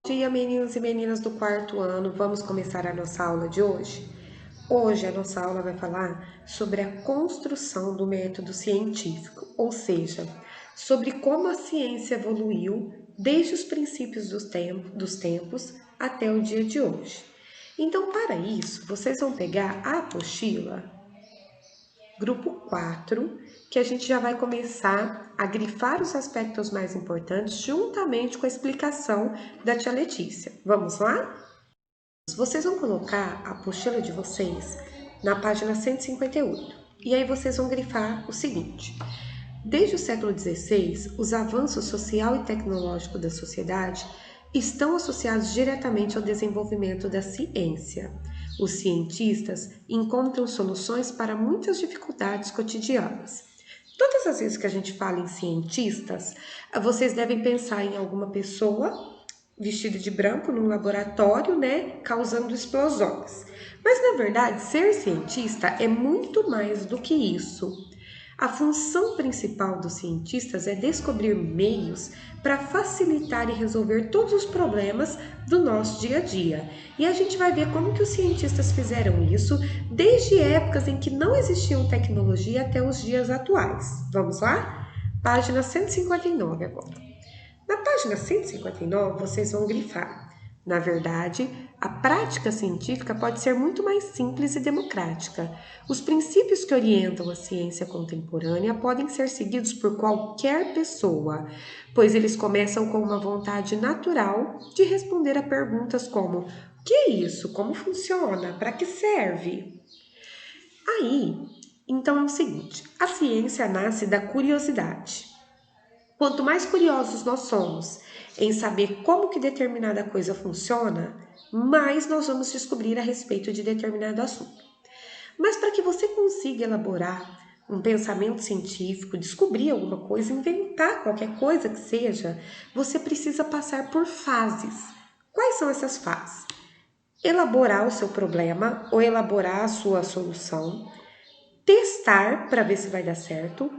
Bom dia, meninos e meninas do quarto ano. Vamos começar a nossa aula de hoje? Hoje a nossa aula vai falar sobre a construção do método científico, ou seja, sobre como a ciência evoluiu desde os princípios dos tempos até o dia de hoje. Então, para isso, vocês vão pegar a apostila grupo 4, que a gente já vai começar a grifar os aspectos mais importantes juntamente com a explicação da tia Letícia. Vamos lá? Vocês vão colocar a apostila de vocês na página 158. E aí vocês vão grifar o seguinte: desde o século XVI, os avanços social e tecnológico da sociedade estão associados diretamente ao desenvolvimento da ciência. Os cientistas encontram soluções para muitas dificuldades cotidianas. Todas as vezes que a gente fala em cientistas, vocês devem pensar em alguma pessoa vestida de branco num laboratório, né, causando explosões. Mas na verdade, ser cientista é muito mais do que isso. A função principal dos cientistas é descobrir meios para facilitar e resolver todos os problemas do nosso dia a dia. E a gente vai ver como que os cientistas fizeram isso desde épocas em que não existiam tecnologia até os dias atuais. Vamos lá? Página 159 agora. Na página 159, vocês vão grifar. Na verdade, a prática científica pode ser muito mais simples e democrática. Os princípios que orientam a ciência contemporânea podem ser seguidos por qualquer pessoa, pois eles começam com uma vontade natural de responder a perguntas como: o que é isso? Como funciona? Para que serve? Aí, então é o seguinte: a ciência nasce da curiosidade. Quanto mais curiosos nós somos em saber como que determinada coisa funciona, mais nós vamos descobrir a respeito de determinado assunto. Mas para que você consiga elaborar um pensamento científico, descobrir alguma coisa, inventar qualquer coisa que seja, você precisa passar por fases. Quais são essas fases? Elaborar o seu problema ou elaborar a sua solução, testar para ver se vai dar certo,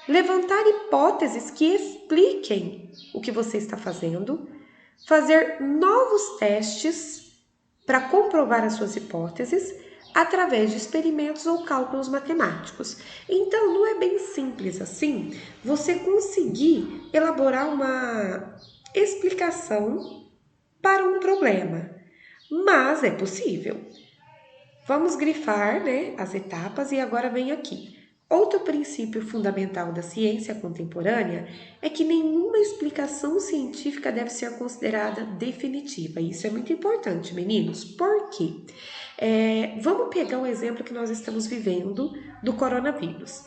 levantar hipóteses que expliquem o que você está fazendo, fazer novos testes para comprovar as suas hipóteses através de experimentos ou cálculos matemáticos. Então, não é bem simples assim você conseguir elaborar uma explicação para um problema, mas é possível. Vamos grifar, né, as etapas e agora vem aqui. Outro princípio fundamental da ciência contemporânea é que nenhuma explicação científica deve ser considerada definitiva. Isso é muito importante, meninos. Por quê? Vamos pegar o exemplo que nós estamos vivendo do coronavírus.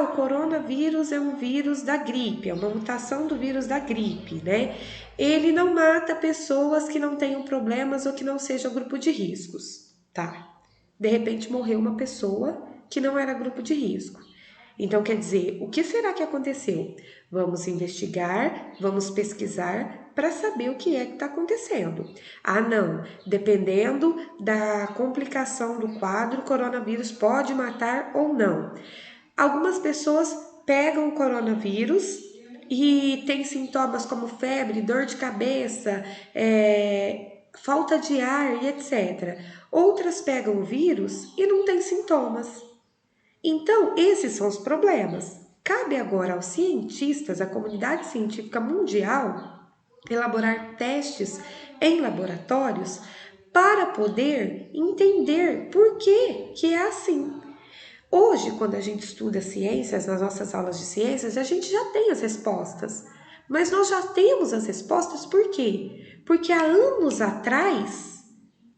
O coronavírus é um vírus da gripe, é uma mutação do vírus da gripe, né? Ele não mata pessoas que não tenham problemas ou que não sejam grupo de riscos. Tá. De repente morreu uma pessoa que não era grupo de risco. Então, quer dizer, o que será que aconteceu? Vamos investigar, vamos pesquisar para saber o que é que está acontecendo. Ah, não, dependendo da complicação do quadro, o coronavírus pode matar ou não. Algumas pessoas pegam o coronavírus e têm sintomas como febre, dor de cabeça, falta de ar e etc. Outras pegam o vírus e não têm sintomas. Então, esses são os problemas. Cabe agora aos cientistas, à comunidade científica mundial, elaborar testes em laboratórios para poder entender por que é assim. Hoje, quando a gente estuda ciências, nas nossas aulas de ciências, a gente já tem as respostas. Mas nós já temos as respostas por quê? Porque há anos atrás,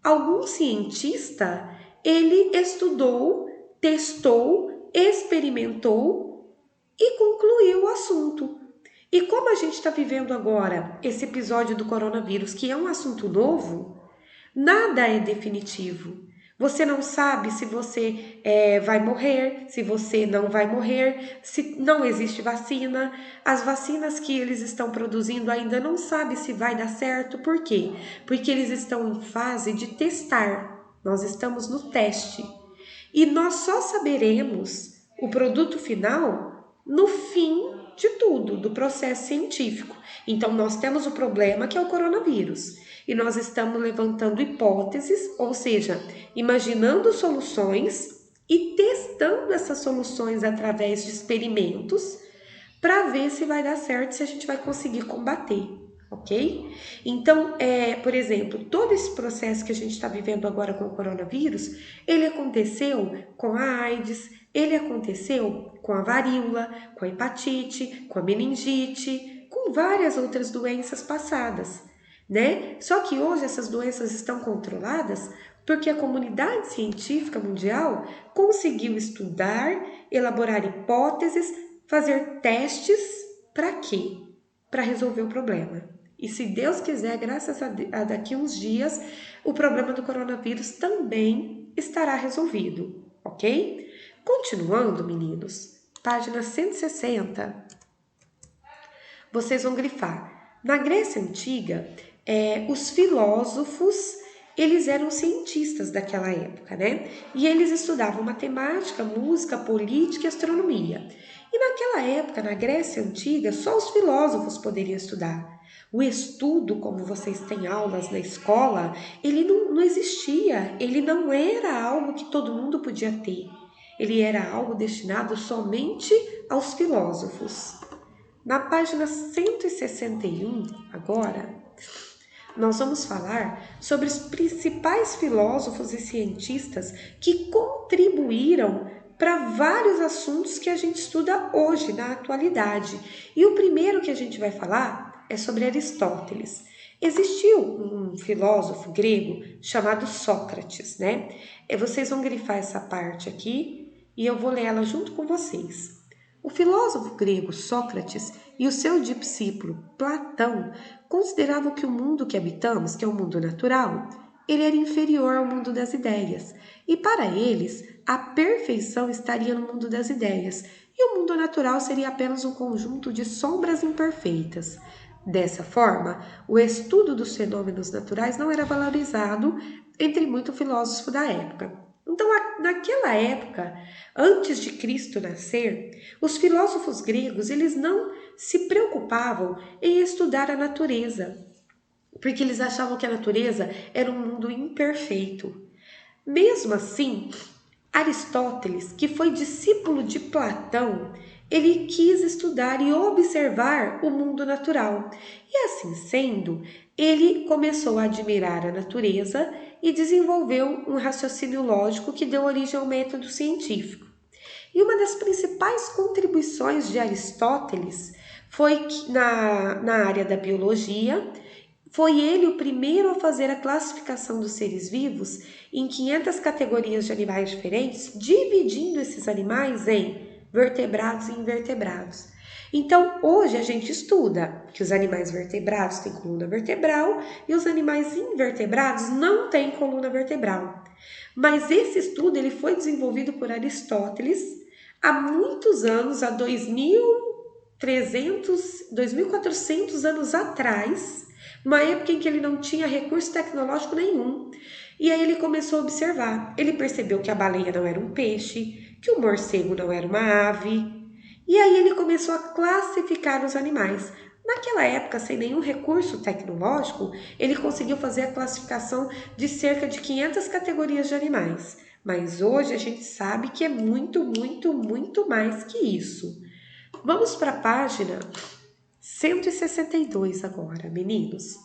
algum cientista, ele estudou, testou, experimentou e concluiu o assunto. E como a gente está vivendo agora esse episódio do coronavírus, que é um assunto novo, nada é definitivo. Você não sabe se você vai morrer, se você não vai morrer, se não existe vacina. As vacinas que eles estão produzindo ainda não sabe se vai dar certo. Por quê? Porque eles estão em fase de testar. Nós estamos no teste. E nós só saberemos o produto final no fim de tudo, do processo científico. Então, nós temos o problema que é o coronavírus. E nós estamos levantando hipóteses, ou seja, imaginando soluções e testando essas soluções através de experimentos para ver se vai dar certo, se a gente vai conseguir combater, ok? Então, por exemplo, todo esse processo que a gente está vivendo agora com o coronavírus, ele aconteceu com a AIDS, ele aconteceu com a varíola, com a hepatite, com a meningite, com várias outras doenças passadas, né? Só que hoje essas doenças estão controladas porque a comunidade científica mundial conseguiu estudar, elaborar hipóteses, fazer testes para quê? Para resolver o problema. E se Deus quiser, graças a daqui uns dias, o problema do coronavírus também estará resolvido, ok? Continuando, meninos, página 160, vocês vão grifar. Na Grécia Antiga, os filósofos, eles eram cientistas daquela época, né? E eles estudavam matemática, música, política e astronomia. E naquela época, na Grécia Antiga, só os filósofos poderiam estudar. O estudo, como vocês têm aulas na escola, ele não existia, ele não era algo que todo mundo podia ter. Ele era algo destinado somente aos filósofos. Na página 161, agora, nós vamos falar sobre os principais filósofos e cientistas que contribuíram para vários assuntos que a gente estuda hoje, na atualidade. E o primeiro que a gente vai falar é sobre Aristóteles. Existiu um filósofo grego chamado Sócrates, né? Vocês vão grifar essa parte aqui e eu vou ler ela junto com vocês. O filósofo grego Sócrates e o seu discípulo Platão consideravam que o mundo que habitamos, que é o mundo natural, ele era inferior ao mundo das ideias, e para eles a perfeição estaria no mundo das ideias, e o mundo natural seria apenas um conjunto de sombras imperfeitas. Dessa forma, o estudo dos fenômenos naturais não era valorizado entre muitos filósofos da época. Então, naquela época, antes de Cristo nascer, os filósofos gregos, eles não se preocupavam em estudar a natureza, porque eles achavam que a natureza era um mundo imperfeito. Mesmo assim, Aristóteles, que foi discípulo de Platão, ele quis estudar e observar o mundo natural. E assim sendo, ele começou a admirar a natureza e desenvolveu um raciocínio lógico que deu origem ao método científico. E uma das principais contribuições de Aristóteles foi que, na área da biologia, foi ele o primeiro a fazer a classificação dos seres vivos em 500 categorias de animais diferentes, dividindo esses animais em vertebrados e invertebrados. Então, hoje a gente estuda que os animais vertebrados têm coluna vertebral e os animais invertebrados não têm coluna vertebral. Mas esse estudo ele foi desenvolvido por Aristóteles há muitos anos, há 2.400 anos atrás, uma época em que ele não tinha recurso tecnológico nenhum. E aí ele começou a observar. Ele percebeu que a baleia não era um peixe, que o morcego não era uma ave. E aí ele começou a classificar os animais. Naquela época, sem nenhum recurso tecnológico, ele conseguiu fazer a classificação de cerca de 500 categorias de animais. Mas hoje a gente sabe que é muito, muito, muito mais que isso. Vamos para a página 162 agora, meninos.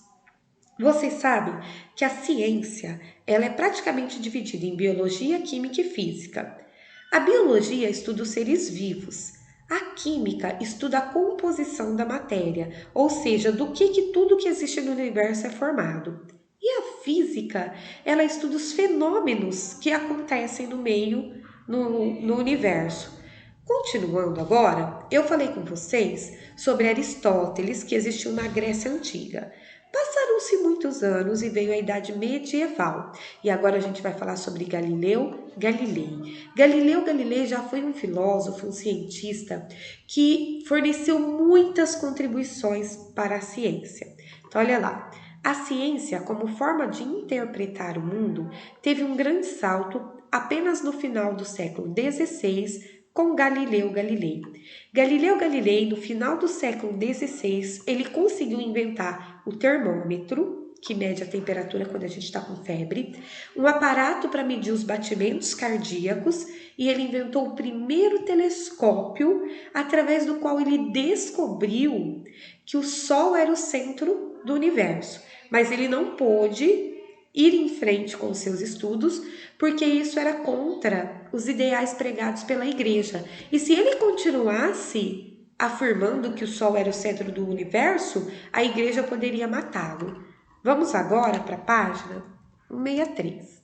Vocês sabem que a ciência ela é praticamente dividida em biologia, química e física. A biologia estuda os seres vivos. A química estuda a composição da matéria, ou seja, do que tudo que existe no universo é formado. E a física, ela estuda os fenômenos que acontecem no meio, no universo. Continuando agora, eu falei com vocês sobre Aristóteles, que existiu na Grécia Antiga. Passaram-se muitos anos e veio a Idade Medieval. E agora a gente vai falar sobre Galileu Galilei. Galileu Galilei já foi um filósofo, um cientista que forneceu muitas contribuições para a ciência. Então, olha lá. A ciência, como forma de interpretar o mundo, teve um grande salto apenas no final do século XVI com Galileu Galilei. Galileu Galilei, no final do século XVI, ele conseguiu inventar o termômetro, que mede a temperatura quando a gente está com febre, um aparato para medir os batimentos cardíacos, e ele inventou o primeiro telescópio, através do qual ele descobriu que o Sol era o centro do universo. Mas ele não pôde ir em frente com seus estudos, porque isso era contra os ideais pregados pela igreja. E se ele continuasse afirmando que o Sol era o centro do universo, a igreja poderia matá-lo. Vamos agora para a página 163.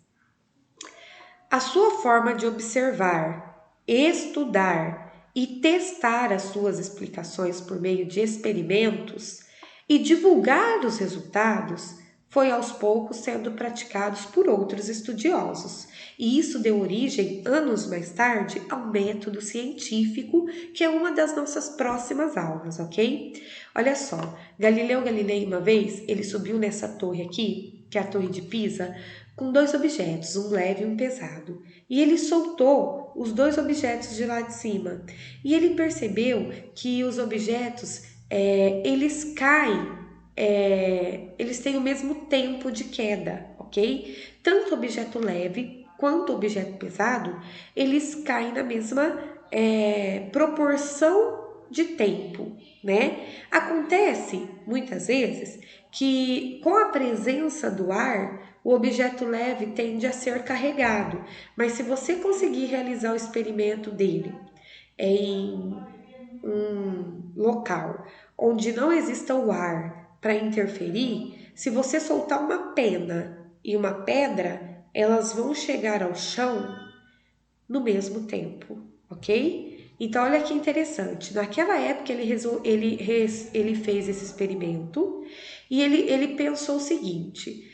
A sua forma de observar, estudar e testar as suas explicações por meio de experimentos e divulgar os resultados foi aos poucos sendo praticados por outros estudiosos. E isso deu origem, anos mais tarde, ao método científico, que é uma das nossas próximas aulas, ok? Olha só, Galileu Galilei, uma vez, ele subiu nessa torre aqui, que é a Torre de Pisa, com dois objetos, um leve e um pesado. E ele soltou os dois objetos de lá de cima. E ele percebeu que os objetos, eles caem, eles têm o mesmo tempo de queda, ok? Tanto objeto leve quanto objeto pesado, eles caem na mesma proporção de tempo, né? Acontece, muitas vezes, que com a presença do ar, o objeto leve tende a ser carregado, mas se você conseguir realizar o experimento dele em um local onde não exista o ar para interferir, se você soltar uma pena e uma pedra, elas vão chegar ao chão no mesmo tempo, ok? Então, olha que interessante. Naquela época, ele fez esse experimento e ele pensou o seguinte: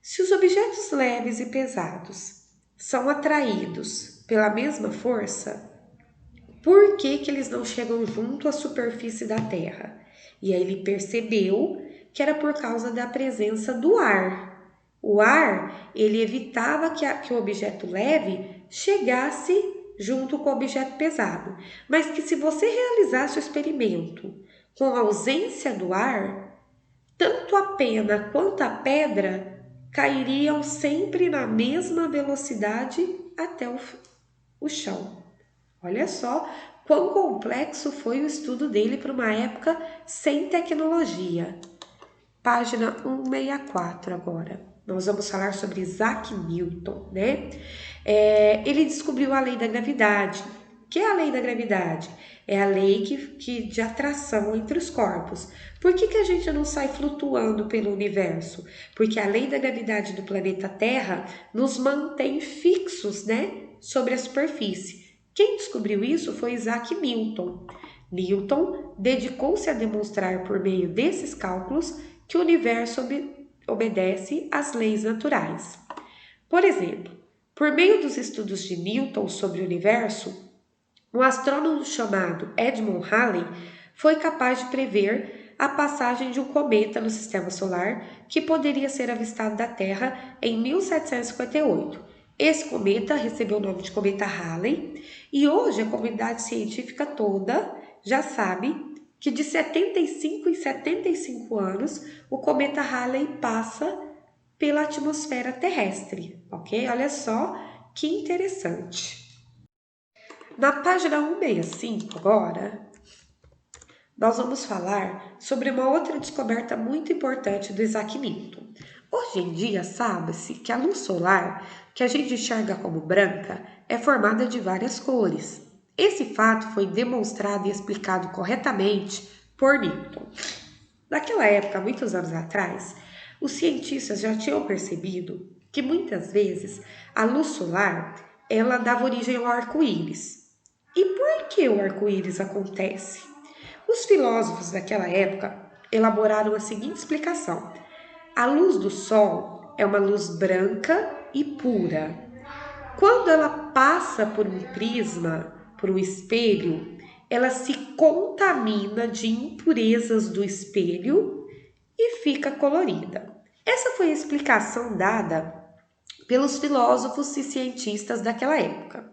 se os objetos leves e pesados são atraídos pela mesma força, por que eles não chegam junto à superfície da Terra? E aí ele percebeu que era por causa da presença do ar. O ar, ele evitava que o objeto leve chegasse junto com o objeto pesado. Mas que se você realizasse o experimento com a ausência do ar, tanto a pena quanto a pedra cairiam sempre na mesma velocidade até o chão. Olha só quão complexo foi o estudo dele para uma época sem tecnologia. Página 164 agora. Nós vamos falar sobre Isaac Newton, né? Ele descobriu a lei da gravidade. O que é a lei da gravidade? É a lei de atração entre os corpos. Por que a gente não sai flutuando pelo universo? Porque a lei da gravidade do planeta Terra nos mantém fixos, né, sobre a superfície. Quem descobriu isso foi Isaac Newton. Newton dedicou-se a demonstrar por meio desses cálculos que o universo obedece às leis naturais. Por exemplo, por meio dos estudos de Newton sobre o universo, um astrônomo chamado Edmund Halley foi capaz de prever a passagem de um cometa no sistema solar que poderia ser avistado da Terra em 1758. Esse cometa recebeu o nome de cometa Halley e hoje a comunidade científica toda já sabe que de 75 em 75 anos o cometa Halley passa pela atmosfera terrestre, ok? Olha só que interessante. Na página 165 agora, nós vamos falar sobre uma outra descoberta muito importante do Isaac Newton. Hoje em dia, sabe-se que a luz solar, que a gente enxerga como branca, é formada de várias cores. Esse fato foi demonstrado e explicado corretamente por Newton. Naquela época, muitos anos atrás, os cientistas já tinham percebido que muitas vezes a luz solar ela dava origem ao arco-íris. E por que o arco-íris acontece? Os filósofos daquela época elaboraram a seguinte explicação: a luz do sol é uma luz branca e pura. Quando ela passa por um prisma, por um espelho, ela se contamina de impurezas do espelho e fica colorida. Essa foi a explicação dada pelos filósofos e cientistas daquela época.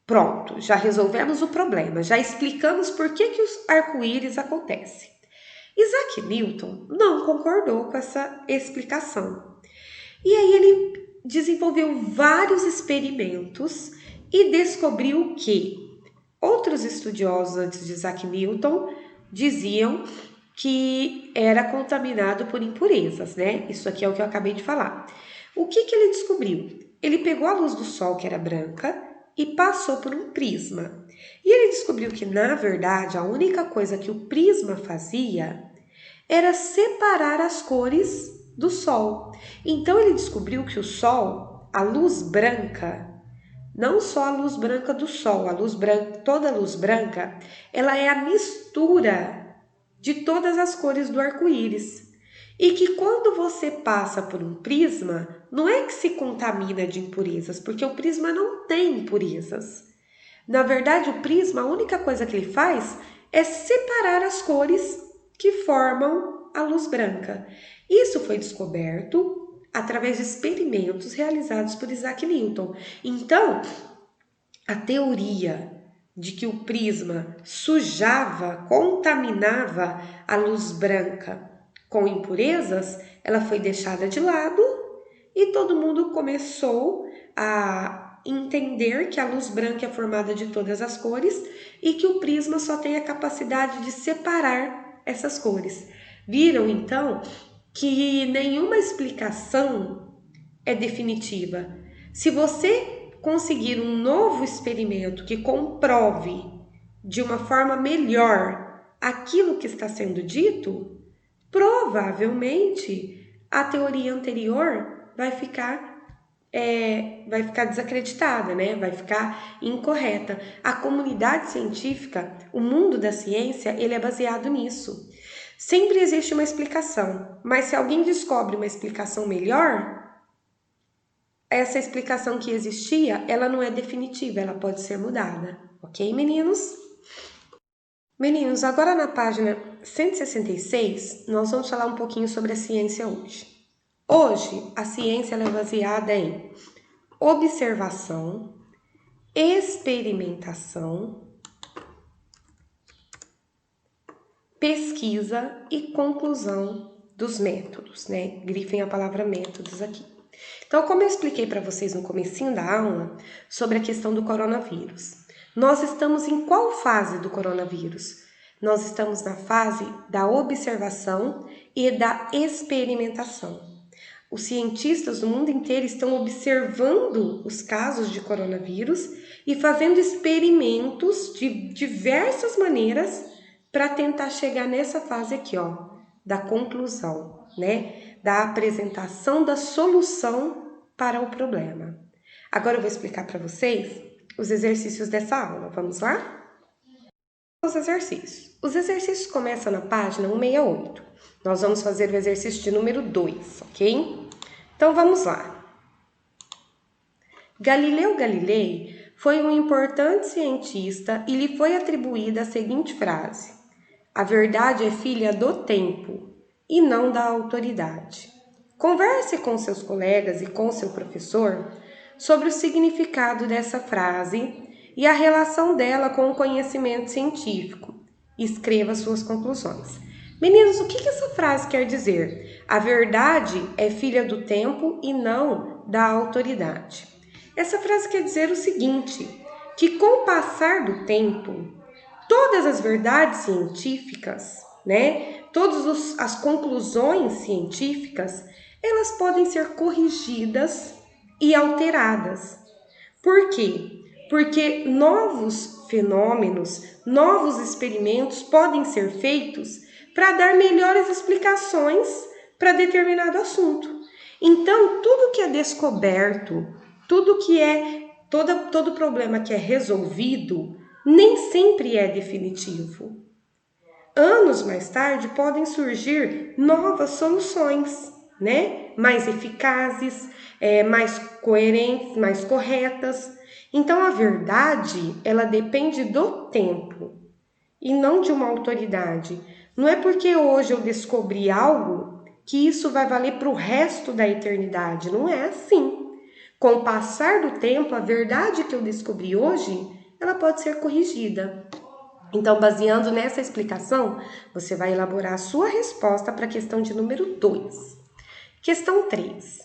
Pronto, já resolvemos o problema, já explicamos por que os arco-íris acontecem. Isaac Newton não concordou com essa explicação. E aí ele desenvolveu vários experimentos e descobriu que outros estudiosos antes de Isaac Newton diziam que era contaminado por impurezas, né? Isso aqui é o que eu acabei de falar. O que ele descobriu? Ele pegou a luz do sol, que era branca, e passou por um prisma. E ele descobriu que, na verdade, a única coisa que o prisma fazia era separar as cores do sol. Então ele descobriu que o sol, a luz branca, não só a luz branca do sol, a luz branca, toda a luz branca, ela é a mistura de todas as cores do arco-íris. E que quando você passa por um prisma, não é que se contamina de impurezas, porque o prisma não tem impurezas. Na verdade, o prisma, a única coisa que ele faz é separar as cores que formam a luz branca. Isso foi descoberto através de experimentos realizados por Isaac Newton. Então, a teoria de que o prisma sujava, contaminava a luz branca com impurezas, ela foi deixada de lado e todo mundo começou a entender que a luz branca é formada de todas as cores e que o prisma só tem a capacidade de separar essas cores. Viram então que nenhuma explicação é definitiva. Se você conseguir um novo experimento que comprove de uma forma melhor aquilo que está sendo dito, provavelmente a teoria anterior vai ficar desacreditada, né? Vai ficar incorreta. A comunidade científica, o mundo da ciência, ele é baseado nisso. Sempre existe uma explicação, mas se alguém descobre uma explicação melhor, essa explicação que existia, ela não é definitiva, ela pode ser mudada. Ok, meninos? Meninos, agora na página 166, nós vamos falar um pouquinho sobre a ciência hoje. Hoje, a ciência é baseada em observação, experimentação, pesquisa e conclusão dos métodos, né? Grifem a palavra métodos aqui. Então, como eu expliquei para vocês no comecinho da aula sobre a questão do coronavírus, nós estamos em qual fase do coronavírus? Nós estamos na fase da observação e da experimentação. Os cientistas do mundo inteiro estão observando os casos de coronavírus e fazendo experimentos de diversas maneiras para tentar chegar nessa fase aqui, ó, da conclusão, né? Da apresentação da solução para o problema. Agora eu vou explicar para vocês os exercícios dessa aula. Vamos lá? Os exercícios. Os exercícios começam na página 168. Nós vamos fazer o exercício de número 2, ok? Então vamos lá. Galileu Galilei foi um importante cientista e lhe foi atribuída a seguinte frase: a verdade é filha do tempo e não da autoridade. Converse com seus colegas e com seu professor sobre o significado dessa frase e a relação dela com o conhecimento científico. Escreva suas conclusões. Meninos, o que essa frase quer dizer? A verdade é filha do tempo e não da autoridade. Essa frase quer dizer o seguinte, que com o passar do tempo, todas as verdades científicas, né, todas as conclusões científicas, elas podem ser corrigidas e alteradas. Por quê? Porque novos fenômenos, novos experimentos podem ser feitos para dar melhores explicações para determinado assunto. Então, tudo que é descoberto, todo problema que é resolvido, nem sempre é definitivo. Anos mais tarde podem surgir novas soluções, né? Mais eficazes, mais coerentes, mais corretas. Então a verdade, ela depende do tempo e não de uma autoridade. Não é porque hoje eu descobri algo que isso vai valer para o resto da eternidade. Não é assim. Com o passar do tempo, a verdade que eu descobri hoje, ela pode ser corrigida. Então, baseando nessa explicação, você vai elaborar a sua resposta para a questão de número 2. Questão 3.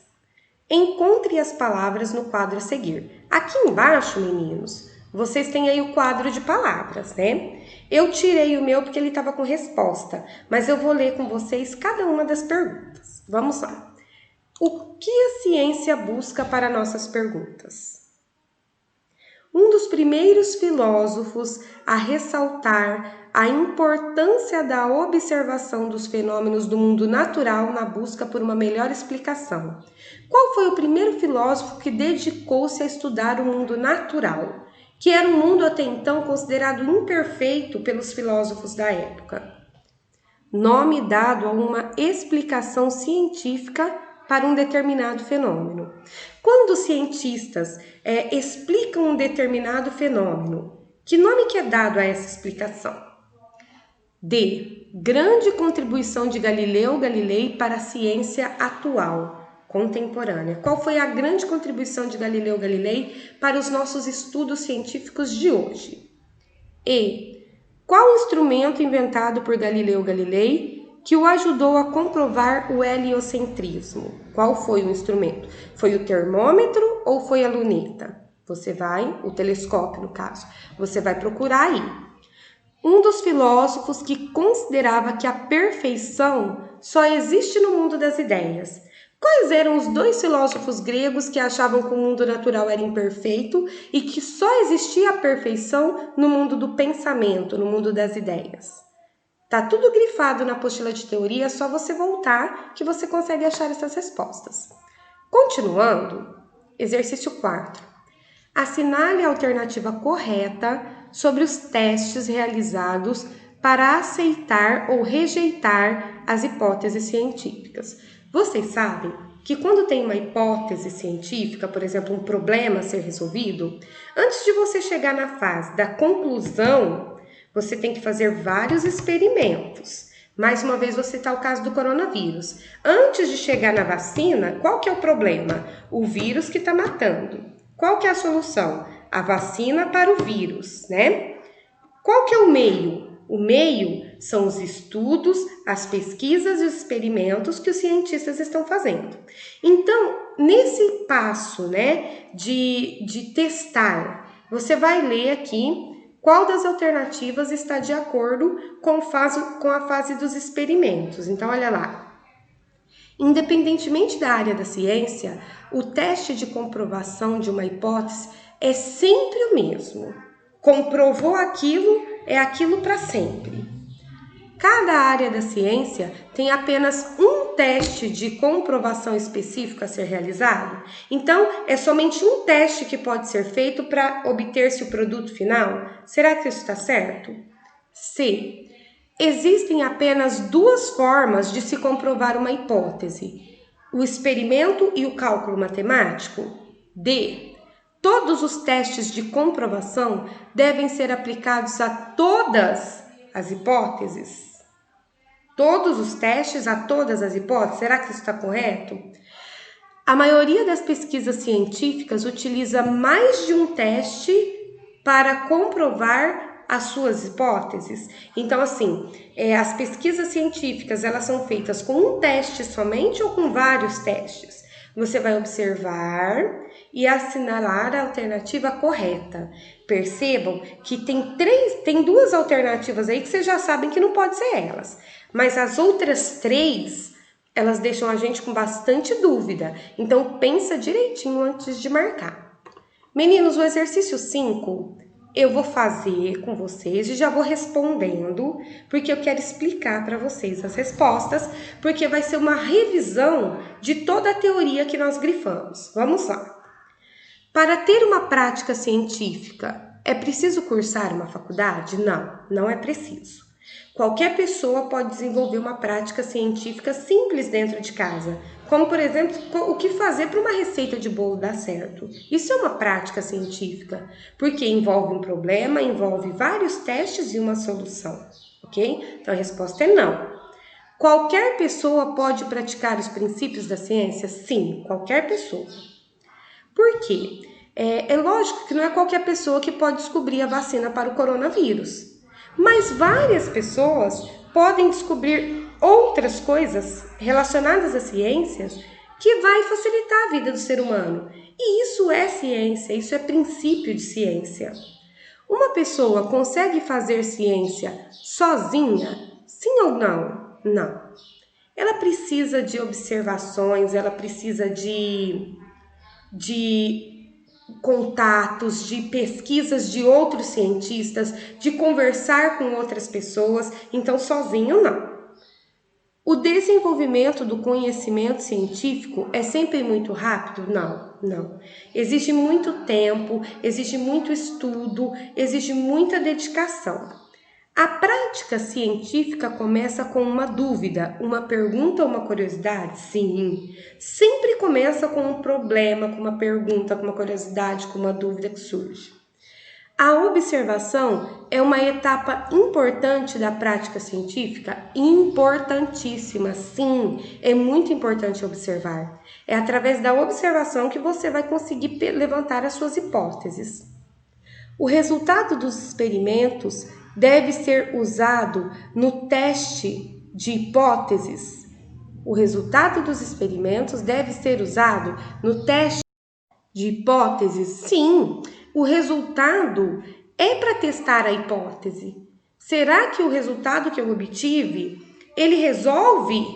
Encontre as palavras no quadro a seguir. Aqui embaixo, meninos, vocês têm aí o quadro de palavras, né? Eu tirei o meu porque ele estava com resposta, mas eu vou ler com vocês cada uma das perguntas. Vamos lá. O que a ciência busca para nossas perguntas? Um dos primeiros filósofos a ressaltar a importância da observação dos fenômenos do mundo natural na busca por uma melhor explicação. Qual foi o primeiro filósofo que dedicou-se a estudar o mundo natural, que era um mundo até então considerado imperfeito pelos filósofos da época? Nome dado a uma explicação científica para um determinado fenômeno. Quando os cientistas explicam um determinado fenômeno, que nome que é dado a essa explicação? D. Grande contribuição de Galileu Galilei para a ciência atual, contemporânea. Qual foi a grande contribuição de Galileu Galilei para os nossos estudos científicos de hoje? E. Qual instrumento inventado por Galileu Galilei que o ajudou a comprovar o heliocentrismo? Qual foi o instrumento? Foi o termômetro ou foi a luneta? O telescópio no caso, você vai procurar aí. Um dos filósofos que considerava que a perfeição só existe no mundo das ideias. Quais eram os dois filósofos gregos que achavam que o mundo natural era imperfeito e que só existia a perfeição no mundo do pensamento, no mundo das ideias? Tá tudo grifado na apostila de teoria, é só você voltar que você consegue achar essas respostas. Continuando, exercício 4. Assinale a alternativa correta sobre os testes realizados para aceitar ou rejeitar as hipóteses científicas. Vocês sabem que quando tem uma hipótese científica, por exemplo, um problema a ser resolvido, antes de você chegar na fase da conclusão, você tem que fazer vários experimentos. Mais uma vez, vou citar o caso do coronavírus. Antes de chegar na vacina, qual que é o problema? O vírus que está matando. Qual que é a solução? A vacina para o vírus, né? Qual que é o meio? O meio são os estudos, as pesquisas e os experimentos que os cientistas estão fazendo. Então, nesse passo, né, de testar, você vai ler aqui qual das alternativas está de acordo com a fase dos experimentos. Então, olha lá. Independentemente da área da ciência, o teste de comprovação de uma hipótese é sempre o mesmo. Comprovou aquilo, é aquilo para sempre. Cada área da ciência tem apenas um teste de comprovação específico a ser realizado. Então, é somente um teste que pode ser feito para obter-se o produto final? Será que isso está certo? C. Existem apenas duas formas de se comprovar uma hipótese: o experimento e o cálculo matemático? D. Todos os testes de comprovação devem ser aplicados a todas as hipóteses? Todos os testes a todas as hipóteses? Será que isso está correto? A maioria das pesquisas científicas utiliza mais de um teste para comprovar as suas hipóteses. Então, assim, as pesquisas científicas, elas são feitas com um teste somente ou com vários testes? Você vai observar e assinalar a alternativa correta. Percebam que tem duas alternativas aí que vocês já sabem que não pode ser elas. Mas as outras três, elas deixam a gente com bastante dúvida. Então, pensa direitinho antes de marcar. Meninos, o exercício 5, eu vou fazer com vocês e já vou respondendo, porque eu quero explicar para vocês as respostas, porque vai ser uma revisão de toda a teoria que nós grifamos. Vamos lá. Para ter uma prática científica, é preciso cursar uma faculdade? Não, não é preciso. Qualquer pessoa pode desenvolver uma prática científica simples dentro de casa, como, por exemplo, o que fazer para uma receita de bolo dar certo. Isso é uma prática científica, porque envolve um problema, envolve vários testes e uma solução, ok? Então, a resposta é não. Qualquer pessoa pode praticar os princípios da ciência? Sim, qualquer pessoa. Por quê? É lógico que não é qualquer pessoa que pode descobrir a vacina para o coronavírus, mas várias pessoas podem descobrir outras coisas relacionadas às ciências que vai facilitar a vida do ser humano. E isso é ciência, isso é princípio de ciência. Uma pessoa consegue fazer ciência sozinha? Sim ou não? Não. Ela precisa de observações, ela precisa de contatos, de pesquisas de outros cientistas, de conversar com outras pessoas, então sozinho não. O desenvolvimento do conhecimento científico é sempre muito rápido? Não. Exige muito tempo, exige muito estudo, exige muita dedicação. A prática científica começa com uma dúvida, uma pergunta ou uma curiosidade? Sim. Sempre começa com um problema, com uma pergunta, com uma curiosidade, com uma dúvida que surge. A observação é uma etapa importante da prática científica? Importantíssima, sim. É muito importante observar. É através da observação que você vai conseguir levantar as suas hipóteses. O resultado dos experimentos deve ser usado no teste de hipóteses. O resultado dos experimentos deve ser usado no teste de hipóteses? Sim, o resultado é para testar a hipótese. Será que o resultado que eu obtive, ele resolve?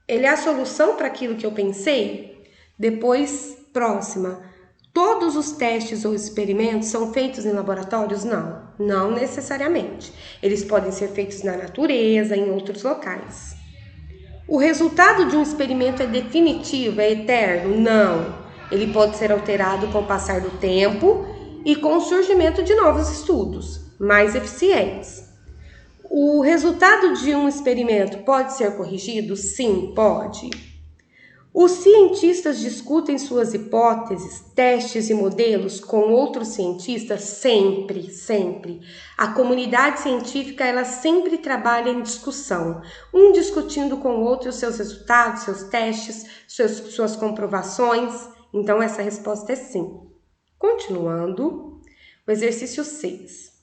Ele é a solução para aquilo que eu pensei? Depois, próxima. Todos os testes ou experimentos são feitos em laboratórios? Não necessariamente. Eles podem ser feitos na natureza, em outros locais. O resultado de um experimento é definitivo, é eterno? Não. Ele pode ser alterado com o passar do tempo e com o surgimento de novos estudos mais eficientes. O resultado de um experimento pode ser corrigido? Sim, pode. Os cientistas discutem suas hipóteses, testes e modelos com outros cientistas? Sempre. A comunidade científica, ela sempre trabalha em discussão, um discutindo com o outro os seus resultados, seus testes, suas comprovações. Então, essa resposta é sim. Continuando, o exercício 6.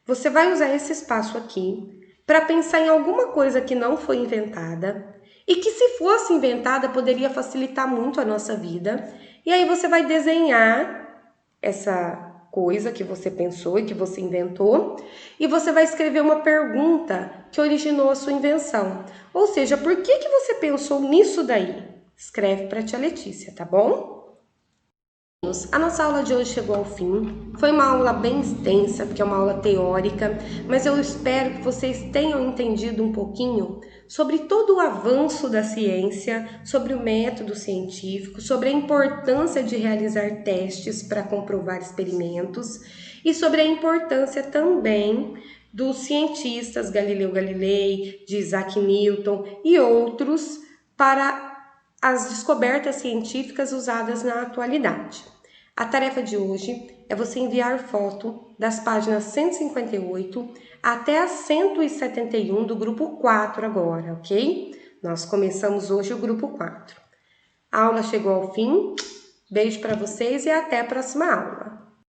Você vai usar esse espaço aqui para pensar em alguma coisa que não foi inventada e que, se fosse inventada, poderia facilitar muito a nossa vida. E aí você vai desenhar essa coisa que você pensou e que você inventou, e você vai escrever uma pergunta que originou a sua invenção. Ou seja, por que você pensou nisso daí? Escreve para a tia Letícia, tá bom? A nossa aula de hoje chegou ao fim. Foi uma aula bem extensa, porque é uma aula teórica, mas eu espero que vocês tenham entendido um pouquinho sobre todo o avanço da ciência, sobre o método científico, sobre a importância de realizar testes para comprovar experimentos e sobre a importância também dos cientistas Galileu Galilei, de Isaac Newton e outros para as descobertas científicas usadas na atualidade. A tarefa de hoje é você enviar foto das páginas 158 até a 171 do grupo 4 agora, ok? Nós começamos hoje o grupo 4. A aula chegou ao fim. Beijo para vocês e até a próxima aula.